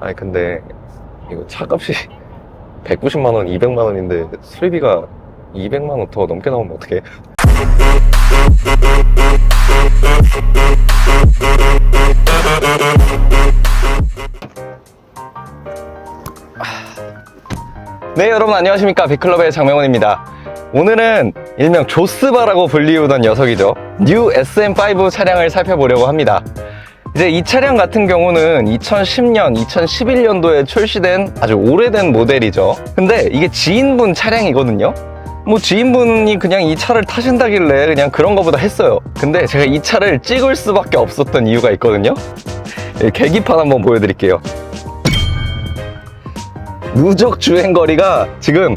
아니 근데 이거 차값이 190만 원, 200만 원인데 수리비가 200만 원 더 넘게 나오면 어떡해? 네, 여러분 안녕하십니까? 빅클럽의 장명원입니다. 오늘은 일명 조스바라고 불리우던 녀석이죠. 뉴 SM5 차량을 살펴보려고 합니다. 이제 이 차량 같은 경우는 2010년, 2011년도에 출시된 아주 오래된 모델이죠. 근데 이게 지인분 차량이거든요. 뭐 지인분이 그냥 이 차를 타신다길래 그냥 그런 거보다 했어요. 근데 제가 이 차를 찍을 수밖에 없었던 이유가 있거든요. 계기판 한번 보여드릴게요. 누적 주행거리가 지금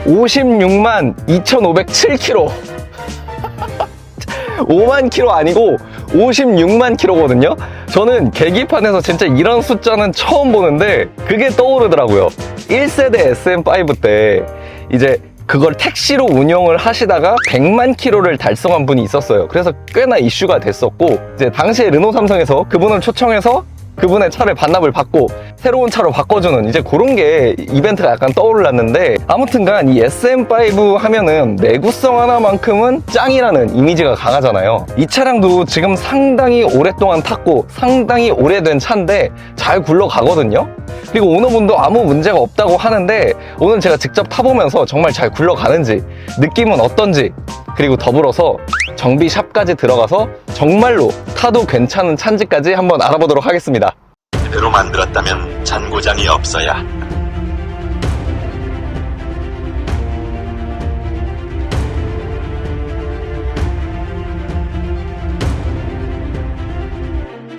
56만 2,507km 5만 킬로 아니고 56만 킬로거든요. 저는 계기판에서 진짜 이런 숫자는 처음 보는데 그게 떠오르더라고요. 1세대 SM5 때 이제 그걸 택시로 운영을 하시다가 100만 킬로를 달성한 분이 있었어요. 그래서 꽤나 이슈가 됐었고, 이제 당시에 르노 삼성에서 그분을 초청해서 그분의 차를 반납을 받고 새로운 차로 바꿔주는 이제 그런 게 이벤트가 약간 떠올랐는데, 아무튼간 이 SM5 하면은 내구성 하나만큼은 짱이라는 이미지가 강하잖아요. 이 차량도 지금 상당히 오랫동안 탔고 상당히 오래된 차인데 잘 굴러가거든요. 그리고 오너분도 아무 문제가 없다고 하는데, 오늘 제가 직접 타보면서 정말 잘 굴러가는지, 느낌은 어떤지, 그리고 더불어서 정비샵까지 들어가서 정말로 타도 괜찮은 차인지까지 한번 알아보도록 하겠습니다. 제대로 만들었다면 잔고장이 없어야.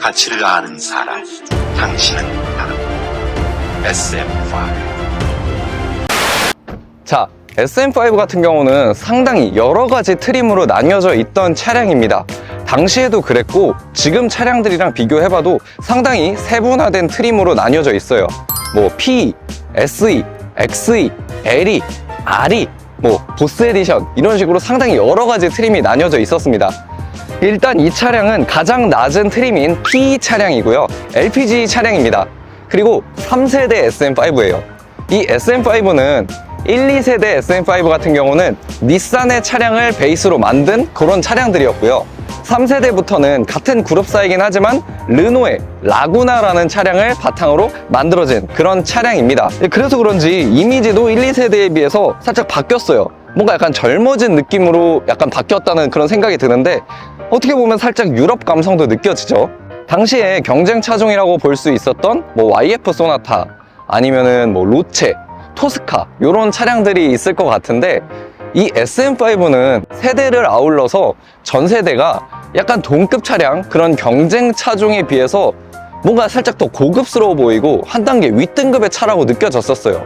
가치를 아는 사람, 당신은 바로 SM5. 자, SM5 같은 경우는 상당히 여러 가지 트림으로 나뉘어져 있던 차량입니다. 당시에도 그랬고 지금 차량들이랑 비교해봐도 상당히 세분화된 트림으로 나뉘어져 있어요. 뭐 PE, SE, XE, LE, RE, 뭐 보스 에디션 이런 식으로 상당히 여러 가지 트림이 나뉘어져 있었습니다. 일단 이 차량은 가장 낮은 트림인 PE 차량이고요. LPG 차량입니다. 그리고 3세대 SM5예요. 이 SM5는 1, 2세대 SM5 같은 경우는 닛산의 차량을 베이스로 만든 그런 차량들이었고요. 3세대부터는 같은 그룹사이긴 하지만 르노의 라구나라는 차량을 바탕으로 만들어진 그런 차량입니다. 그래서 그런지 이미지도 1, 2세대에 비해서 살짝 바뀌었어요. 뭔가 약간 젊어진 느낌으로 약간 바뀌었다는 그런 생각이 드는데, 어떻게 보면 살짝 유럽 감성도 느껴지죠. 당시에 경쟁 차종이라고 볼 수 있었던 뭐 YF 소나타 아니면은 뭐 로체, 토스카 이런 차량들이 있을 것 같은데, 이 SM5는 세대를 아울러서 전 세대가 약간 동급 차량, 그런 경쟁 차종에 비해서 뭔가 살짝 더 고급스러워 보이고 한 단계 윗등급의 차라고 느껴졌었어요.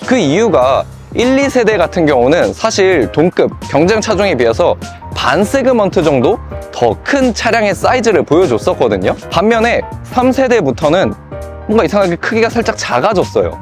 그 이유가 1, 2세대 같은 경우는 사실 동급 경쟁 차종에 비해서 반 세그먼트 정도 더 큰 차량의 사이즈를 보여줬었거든요. 반면에 3세대부터는 뭔가 이상하게 크기가 살짝 작아졌어요.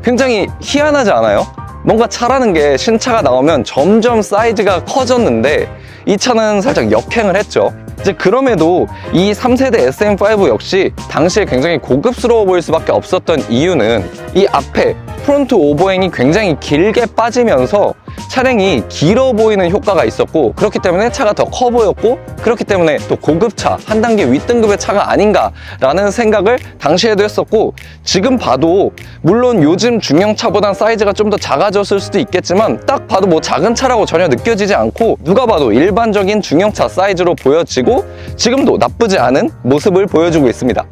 굉장히 희한하지 않아요? 뭔가 차라는 게 신차가 나오면 점점 사이즈가 커졌는데 이 차는 살짝 역행을 했죠. 이제 그럼에도 이 3세대 SM5 역시 당시에 굉장히 고급스러워 보일 수밖에 없었던 이유는 이 앞에 프론트 오버행이 굉장히 길게 빠지면서 차량이 길어 보이는 효과가 있었고, 그렇기 때문에 차가 더 커 보였고, 그렇기 때문에 또 고급차, 한 단계 윗등급의 차가 아닌가라는 생각을 당시에도 했었고, 지금 봐도 물론 요즘 중형차보단 사이즈가 좀 더 작아졌을 수도 있겠지만 딱 봐도 뭐 작은 차라고 전혀 느껴지지 않고 누가 봐도 일반적인 중형차 사이즈로 보여지고 지금도 나쁘지 않은 모습을 보여주고 있습니다.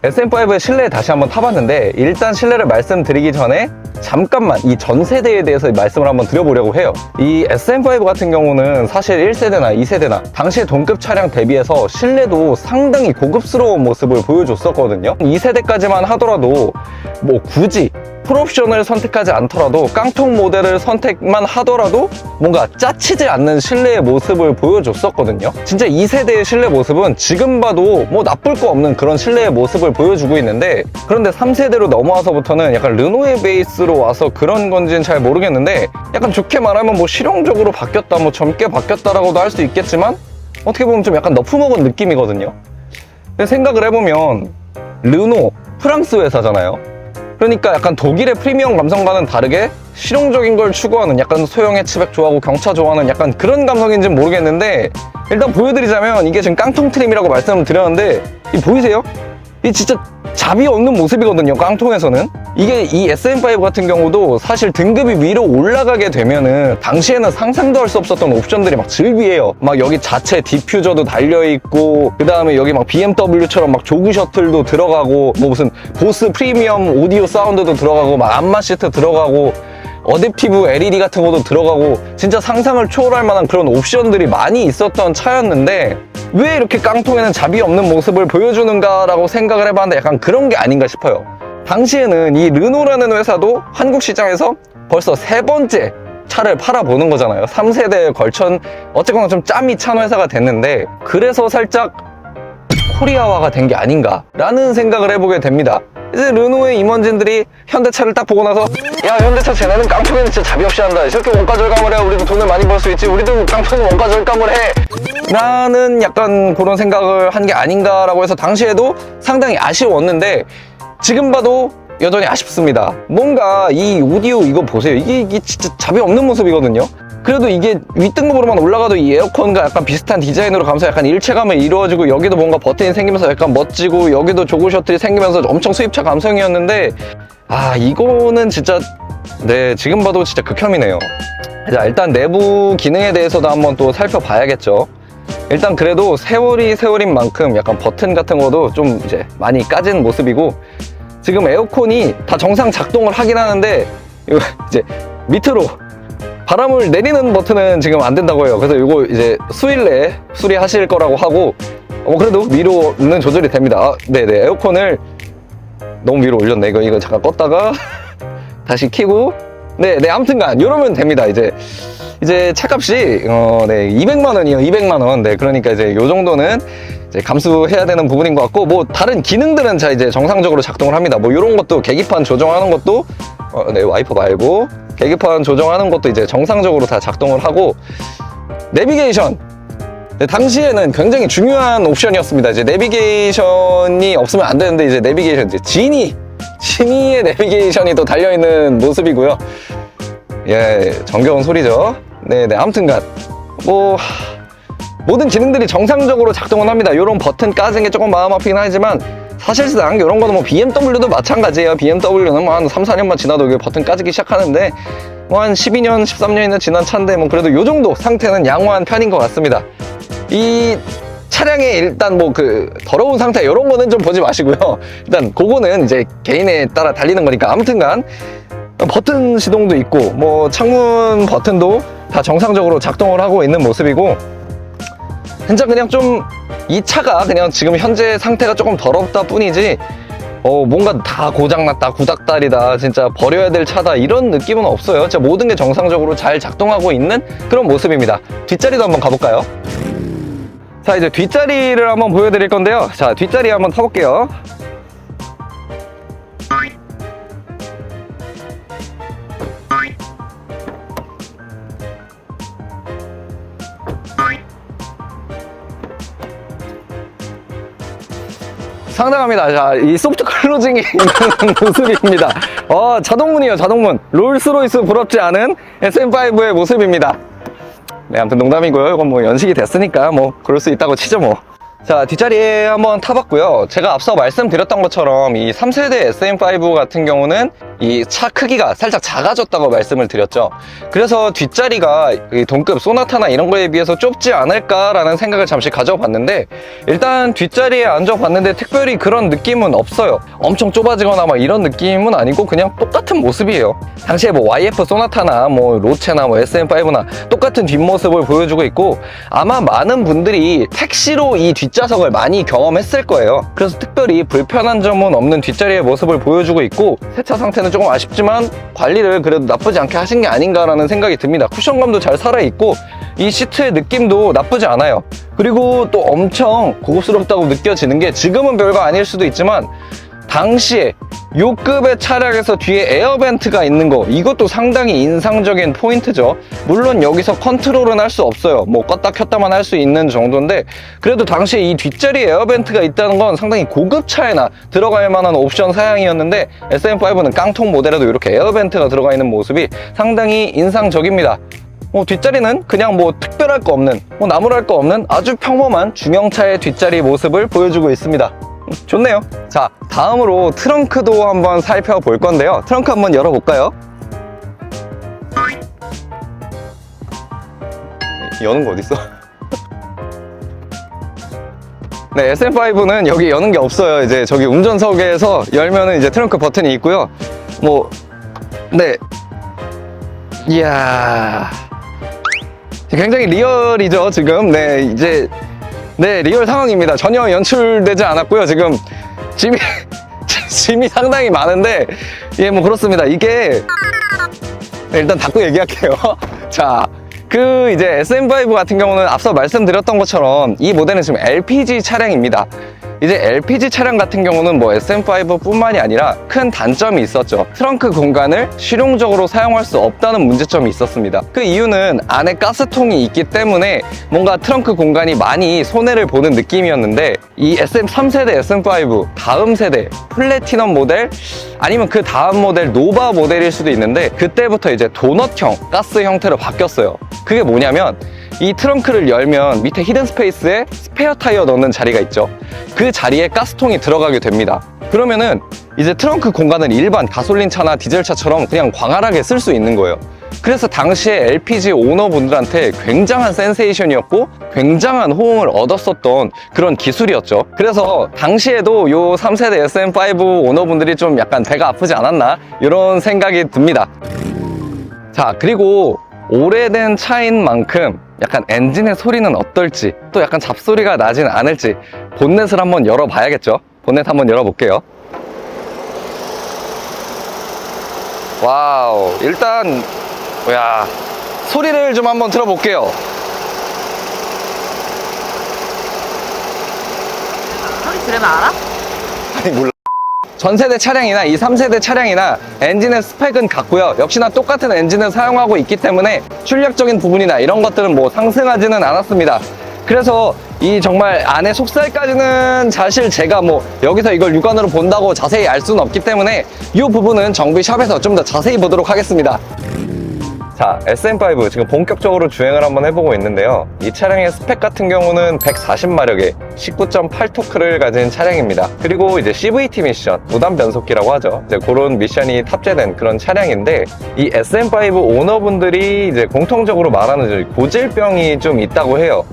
SM5의 실내 다시 한번 타봤는데, 일단 실내를 말씀드리기 전에 잠깐만 이 전 세대에 대해서 말씀을 한번 드려보려고 해요. 이 SM5 같은 경우는 사실 1세대나 2세대나 당시의 동급 차량 대비해서 실내도 상당히 고급스러운 모습을 보여줬었거든요. 2세대까지만 하더라도 뭐 굳이 풀옵션을 선택하지 않더라도 깡통 모델을 선택만 하더라도 뭔가 짜치지 않는 실내의 모습을 보여줬었거든요. 진짜 2세대의 실내 모습은 지금 봐도 뭐 나쁠 거 없는 그런 실내의 모습을 보여주고 있는데, 그런데 3세대로 넘어와서부터는 약간 르노의 베이스로 와서 그런 건지는 잘 모르겠는데, 약간 좋게 말하면 뭐 실용적으로 바뀌었다, 뭐 젊게 바뀌었다라고도 할 수 있겠지만 어떻게 보면 좀 약간 너프먹은 느낌이거든요. 근데 생각을 해보면 르노, 프랑스 회사잖아요. 그러니까 약간 독일의 프리미엄 감성과는 다르게 실용적인 걸 추구하는, 약간 소형 해치백 좋아하고 경차 좋아하는 약간 그런 감성인지는 모르겠는데, 일단 보여드리자면 이게 지금 깡통 트림이라고 말씀을 드렸는데, 이 보이세요? 이 진짜 잡이 없는 모습이거든요, 깡통에서는. 이게 이 SM5 같은 경우도 사실 등급이 위로 올라가게 되면은 당시에는 상상도 할 수 없었던 옵션들이 막 즐비해요. 막 여기 자체 디퓨저도 달려있고, 그 다음에 여기 막 BMW처럼 막 조그 셔틀도 들어가고, 뭐 무슨 보스 프리미엄 오디오 사운드도 들어가고, 막 안마 시트 들어가고, 어댑티브 LED 같은 것도 들어가고, 진짜 상상을 초월할 만한 그런 옵션들이 많이 있었던 차였는데, 왜 이렇게 깡통에는 잡이 없는 모습을 보여주는가라고 생각을 해봤는데, 약간 그런 게 아닌가 싶어요. 당시에는 이 르노라는 회사도 한국 시장에서 벌써 3번째 차를 팔아보는 거잖아요. 3세대에 걸쳐 어쨌거나 좀 짬이 찬 회사가 됐는데, 그래서 살짝 코리아화가 된 게 아닌가라는 생각을 해보게 됩니다. 이제 르노의 임원진들이 현대차를 딱 보고 나서, 야, 현대차 쟤네는 깡통에는 진짜 잡이 없이 한다. 저렇게 원가 절감을 해. 우리도 돈을 많이 벌 수 있지. 우리도 깡통에 원가 절감을 해. 라는 약간 그런 생각을 한 게 아닌가라고 해서 당시에도 상당히 아쉬웠는데, 지금 봐도 여전히 아쉽습니다. 뭔가 이 오디오 이거 보세요. 이게 진짜 잡이 없는 모습이거든요. 그래도 이게 윗등급으로만 올라가도 이 에어컨과 약간 비슷한 디자인으로 가면서 약간 일체감을 이루어지고, 여기도 뭔가 버튼이 생기면서 약간 멋지고, 여기도 조그 셔틀이 생기면서 엄청 수입차 감성이었는데, 아, 이거는 진짜, 네, 지금 봐도 진짜 극혐이네요. 자, 일단 내부 기능에 대해서도 한번 또 살펴봐야겠죠. 일단 그래도 세월인 만큼 약간 버튼 같은 것도 좀 이제 많이 까진 모습이고, 지금 에어컨이 다 정상 작동을 하긴 하는데, 이거 이제 밑으로 바람을 내리는 버튼은 지금 안 된다고 해요. 그래서 이거 이제 수일 내에 수리하실 거라고 하고, 그래도 위로는 조절이 됩니다. 아, 네네. 에어컨을 너무 위로 올렸네. 이거 잠깐 껐다가 다시 켜고, 네네. 아무튼간 이러면 됩니다. 이제 차값이 네, 200만 원이요. 200만 원. 네, 그러니까 이제 요 정도는 이제 감수해야 되는 부분인 것 같고, 뭐 다른 기능들은 자 이제 정상적으로 작동을 합니다. 뭐 이런 것도 계기판 조정하는 것도 네, 와이퍼 말고 계기판 조정하는 것도 이제 정상적으로 다 작동을 하고, 내비게이션. 네, 당시에는 굉장히 중요한 옵션이었습니다. 이제 내비게이션이 없으면 안 되는데, 이제 내비게이션, 이제 지니의 내비게이션이 또 달려있는 모습이고요. 예, 정겨운 소리죠. 네네. 아무튼간 뭐 모든 기능들이 정상적으로 작동은 합니다. 이런 버튼 까진 게 조금 마음 아프긴 하지만, 사실상 이런 거는 뭐 BMW도 마찬가지예요. BMW는 뭐 한 3, 4년만 지나도 이게 버튼 까지기 시작하는데, 뭐 한 12년, 13년이나 지난 차인데, 뭐 그래도 요 정도 상태는 양호한 편인 것 같습니다. 이 차량의 일단 뭐 그 더러운 상태 이런 거는 좀 보지 마시고요. 일단 그거는 이제 개인에 따라 달리는 거니까. 아무튼간 버튼 시동도 있고, 뭐 창문 버튼도 다 정상적으로 작동을 하고 있는 모습이고, 진짜 그냥 좀 이 차가 그냥 지금 현재 상태가 조금 더럽다 뿐이지, 뭔가 다 고장났다, 구닥다리다, 진짜 버려야 될 차다, 이런 느낌은 없어요. 진짜 모든 게 정상적으로 잘 작동하고 있는 그런 모습입니다. 뒷자리도 한번 가볼까요? 자, 이제 뒷자리를 한번 보여드릴 건데요. 자, 뒷자리 한번 타볼게요. 상당합니다. 자, 이 소프트 클로징이 있는 모습입니다. 자동문이에요, 자동문. 롤스로이스 부럽지 않은 SM5의 모습입니다. 네, 아무튼 농담이고요. 이건 뭐 연식이 됐으니까 뭐 그럴 수 있다고 치죠 뭐. 자, 뒷자리에 한번 타봤고요. 제가 앞서 말씀드렸던 것처럼 이 3세대 SM5 같은 경우는 이 차 크기가 살짝 작아졌다고 말씀을 드렸죠. 그래서 뒷자리가 이 동급 소나타나 이런 거에 비해서 좁지 않을까라는 생각을 잠시 가져봤는데, 일단 뒷자리에 앉아봤는데 특별히 그런 느낌은 없어요. 엄청 좁아지거나 막 이런 느낌은 아니고 그냥 똑같은 모습이에요. 당시에 뭐 YF 소나타나 뭐 로체나 뭐 SM5나 똑같은 뒷모습을 보여주고 있고, 아마 많은 분들이 택시로 이 뒷좌석을 많이 경험했을 거예요. 그래서 특별히 불편한 점은 없는 뒷자리의 모습을 보여주고 있고, 세차 상태는 조금 아쉽지만 관리를 그래도 나쁘지 않게 하신 게 아닌가라는 생각이 듭니다. 쿠션감도 잘 살아있고, 이 시트의 느낌도 나쁘지 않아요. 그리고 또 엄청 고급스럽다고 느껴지는 게, 지금은 별거 아닐 수도 있지만 당시에 요 급의 차량에서 뒤에 에어벤트가 있는 거, 이것도 상당히 인상적인 포인트죠. 물론 여기서 컨트롤은 할 수 없어요. 뭐 껐다 켰다만 할 수 있는 정도인데, 그래도 당시에 이 뒷자리에 에어벤트가 있다는 건 상당히 고급차에나 들어갈 만한 옵션 사양이었는데, SM5는 깡통 모델에도 이렇게 에어벤트가 들어가 있는 모습이 상당히 인상적입니다. 뒷자리는 그냥 뭐 특별할 거 없는, 뭐 나무랄 거 없는 아주 평범한 중형차의 뒷자리 모습을 보여주고 있습니다. 좋네요. 자, 다음으로 트렁크도 한번 살펴볼 건데요. 트렁크 한번 열어볼까요? 여는 거 어딨어? 네, SM5는 여기 여는 게 없어요. 이제 저기 운전석에서 열면은 이제 트렁크 버튼이 있고요. 네. 이야. 굉장히 리얼이죠, 지금. 네, 이제. 네, 리얼 상황입니다. 전혀 연출되지 않았고요. 지금 짐이 상당히 많은데, 예, 뭐 그렇습니다. 이게, 네, 일단 닫고 얘기할게요. 자, 이제 SM5 같은 경우는 앞서 말씀드렸던 것처럼 이 모델은 지금 LPG 차량입니다. 이제 LPG 차량 같은 경우는 뭐 SM5 뿐만이 아니라 큰 단점이 있었죠. 트렁크 공간을 실용적으로 사용할 수 없다는 문제점이 있었습니다. 그 이유는 안에 가스통이 있기 때문에 뭔가 트렁크 공간이 많이 손해를 보는 느낌이었는데, 이 3세대 SM5 다음 세대 플래티넘 모델, 아니면 그 다음 모델 노바 모델일 수도 있는데, 그때부터 이제 도넛형 가스 형태로 바뀌었어요. 그게 뭐냐면, 이 트렁크를 열면 밑에 히든 스페이스에 스페어 타이어 넣는 자리가 있죠. 그 자리에 가스통이 들어가게 됩니다. 그러면은 이제 트렁크 공간을 일반 가솔린 차나 디젤 차처럼 그냥 광활하게 쓸 수 있는 거예요. 그래서 당시에 LPG 오너분들한테 굉장한 센세이션이었고 굉장한 호응을 얻었었던 그런 기술이었죠. 그래서 당시에도 요 3세대 SM5 오너분들이 좀 약간 배가 아프지 않았나, 이런 생각이 듭니다. 자, 그리고 오래된 차인 만큼 약간 엔진의 소리는 어떨지, 또 약간 잡소리가 나진 않을지 본넷을 한번 열어봐야겠죠. 본넷 한번 열어볼게요. 와우, 일단 야, 소리를 좀 한번 들어볼게요. 소리 들으면 알아? 아니, 몰라. 전세대 차량이나 이 3세대 차량이나 엔진의 스펙은 같고요. 역시나 똑같은 엔진을 사용하고 있기 때문에 출력적인 부분이나 이런 것들은 뭐 상승하지는 않았습니다. 그래서 이 정말 안에 속살까지는 사실 제가 뭐 여기서 이걸 육안으로 본다고 자세히 알 수는 없기 때문에 이 부분은 정비샵에서 좀 더 자세히 보도록 하겠습니다. 자, SM5 지금 본격적으로 주행을 한번 해보고 있는데요. 이 차량의 스펙 같은 경우는 140마력에 19.8 토크를 가진 차량입니다. 그리고 이제 CVT 미션, 무단 변속기라고 하죠. 이제 그런 미션이 탑재된 그런 차량인데, 이 SM5 오너분들이 이제 공통적으로 말하는 고질병이 좀 있다고 해요.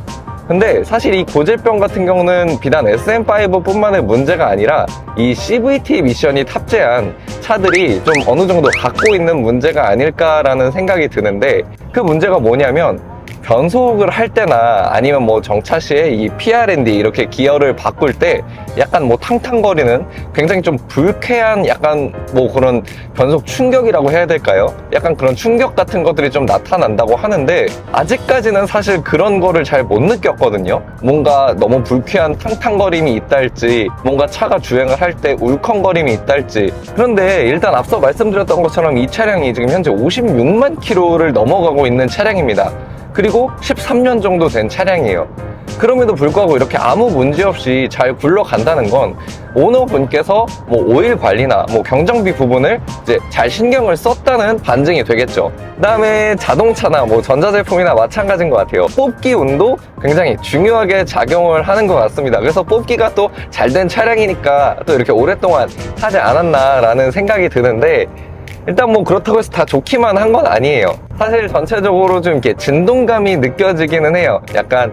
근데 사실 이 고질병 같은 경우는 비단 SM5 뿐만의 문제가 아니라 이 CVT 미션이 탑재한 차들이 좀 어느 정도 갖고 있는 문제가 아닐까라는 생각이 드는데, 그 문제가 뭐냐면 변속을 할 때나 아니면 뭐 정차 시에 이 PRND 이렇게 기어를 바꿀 때 약간 뭐 탕탕거리는 굉장히 좀 불쾌한 약간 뭐 그런 변속 충격이라고 해야 될까요? 약간 그런 충격 같은 것들이 좀 나타난다고 하는데, 아직까지는 사실 그런 거를 잘 못 느꼈거든요. 뭔가 너무 불쾌한 탕탕거림이 있달지, 뭔가 차가 주행을 할 때 울컹거림이 있달지. 그런데 일단 앞서 말씀드렸던 것처럼 이 차량이 지금 현재 56만 킬로를 넘어가고 있는 차량입니다. 그리고 13년 정도 된 차량이에요. 그럼에도 불구하고 이렇게 아무 문제 없이 잘 굴러간다는 건 오너분께서 뭐 오일 관리나 뭐 경정비 부분을 이제 잘 신경을 썼다는 반증이 되겠죠. 그 다음에 자동차나 뭐 전자제품이나 마찬가지인 것 같아요. 뽑기 운도 굉장히 중요하게 작용을 하는 것 같습니다. 그래서 뽑기가 또 잘 된 차량이니까 또 이렇게 오랫동안 하지 않았나라는 생각이 드는데, 일단 뭐 그렇다고 해서 다 좋기만 한 건 아니에요. 사실 전체적으로 좀 이렇게 진동감이 느껴지기는 해요. 약간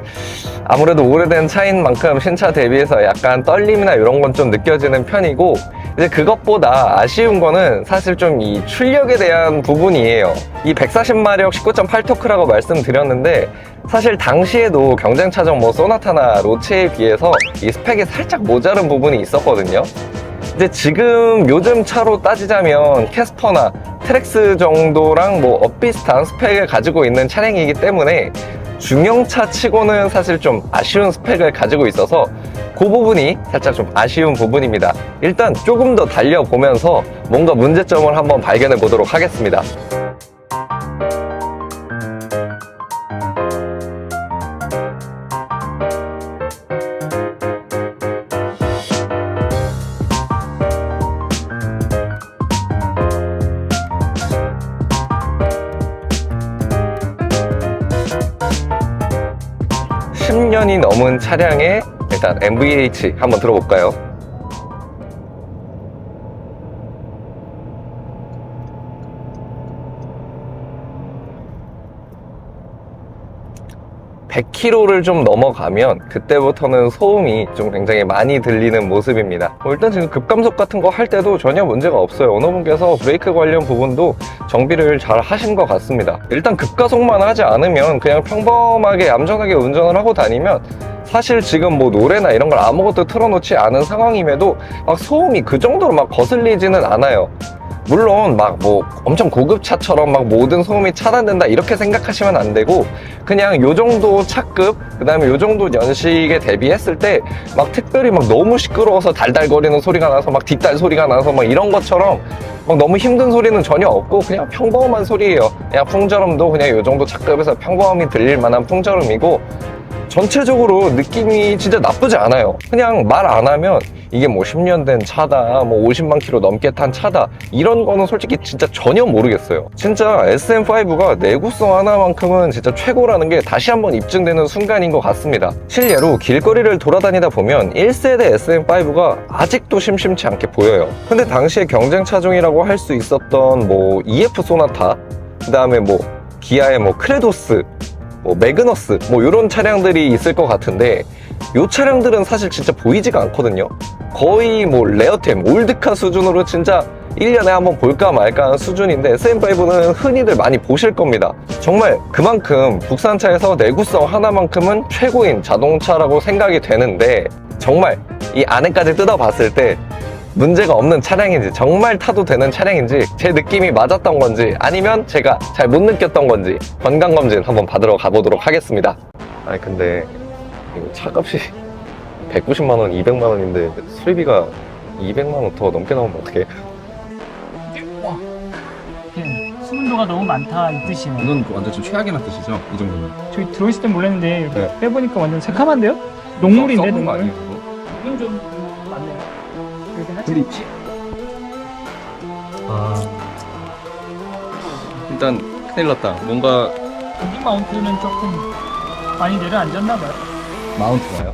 아무래도 오래된 차인 만큼 신차 대비해서 약간 떨림이나 이런 건 좀 느껴지는 편이고, 이제 그것보다 아쉬운 거는 사실 좀 이 출력에 대한 부분이에요. 이 140마력 19.8 토크라고 말씀드렸는데, 사실 당시에도 경쟁차종 뭐 소나타나 로체에 비해서 이 스펙이 살짝 모자른 부분이 있었거든요. 이제 지금 요즘 차로 따지자면 캐스퍼나 트랙스 정도랑 뭐 엇비슷한 스펙을 가지고 있는 차량이기 때문에 중형차 치고는 사실 좀 아쉬운 스펙을 가지고 있어서 그 부분이 살짝 좀 아쉬운 부분입니다. 일단 조금 더 달려보면서 뭔가 문제점을 한번 발견해 보도록 하겠습니다. 십 년이 넘은 차량의 일단 MVH 한번 들어볼까요? (100km를) 좀 넘어가면 그때부터는 소음이 좀 굉장히 많이 들리는 모습입니다. 일단 지금 급감속 같은 거 할 때도 전혀 문제가 없어요. 오너분께서 브레이크 관련 부분도 정비를 잘 하신 것 같습니다. 일단 급가속만 하지 않으면 그냥 평범하게 얌전하게 운전을 하고 다니면 사실 지금 뭐 노래나 이런 걸 아무것도 틀어놓지 않은 상황임에도 막 소음이 그 정도로 막 거슬리지는 않아요. 물론 막 뭐 엄청 고급차처럼 막 모든 소음이 차단된다 이렇게 생각하시면 안 되고, 그냥 요 정도 차급, 그 다음에 요 정도 연식에 대비했을 때 막 특별히 막 너무 시끄러워서 달달거리는 소리가 나서 막 뒷달 소리가 나서 막 이런 것처럼 막 너무 힘든 소리는 전혀 없고 그냥 평범한 소리예요. 그냥 풍절음도 그냥 요 정도 차급에서 평범함이 들릴 만한 풍절음이고, 전체적으로 느낌이 진짜 나쁘지 않아요. 그냥 말 안 하면 이게 뭐 10년 된 차다, 뭐 50만 킬로 넘게 탄 차다, 이런 거는 솔직히 진짜 전혀 모르겠어요. 진짜 SM5가 내구성 하나만큼은 진짜 최고라는 게 다시 한번 입증되는 순간인 것 같습니다. 실례로 길거리를 돌아다니다 보면 1세대 SM5가 아직도 심심치 않게 보여요. 근데 당시에 경쟁 차종이라고 할 수 있었던 뭐 EF 소나타, 그 다음에 뭐 기아의 뭐 크레도스, 뭐 매그너스, 뭐 이런 차량들이 있을 것 같은데, 이 차량들은 사실 진짜 보이지가 않거든요. 거의 뭐 레어템, 올드카 수준으로 진짜 1년에 한번 볼까 말까 하는 수준인데, SM5는 흔히들 많이 보실 겁니다. 정말 그만큼 국산차에서 내구성 하나만큼은 최고인 자동차라고 생각이 되는데, 정말 이 안에까지 뜯어봤을 때 문제가 없는 차량인지, 정말 타도 되는 차량인지, 제 느낌이 맞았던 건지, 아니면 제가 잘 못 느꼈던 건지 건강검진 한번 받으러 가보도록 하겠습니다. 아니 근데 이거 차값이 190만원, 200만원인데 수리비가 200만원 더 넘게 나오면 어떡해? 수분도가 너무 많다 이 뜻이네. 이건 완전 좀 최악이란 뜻이죠? 이 정도면. 저희 들어있을 땐 몰랐는데 이렇게 네. 빼보니까 완전 새카만데요? 녹물인데 썩은 거 녹물. 아니에요, 그거? 이건 좀 맞네요. 이렇게 하지. 근데 일단 큰일 났다. 뭔가 엔진 마운트는 조금 많이 내려앉았나 봐요. 마운트가요?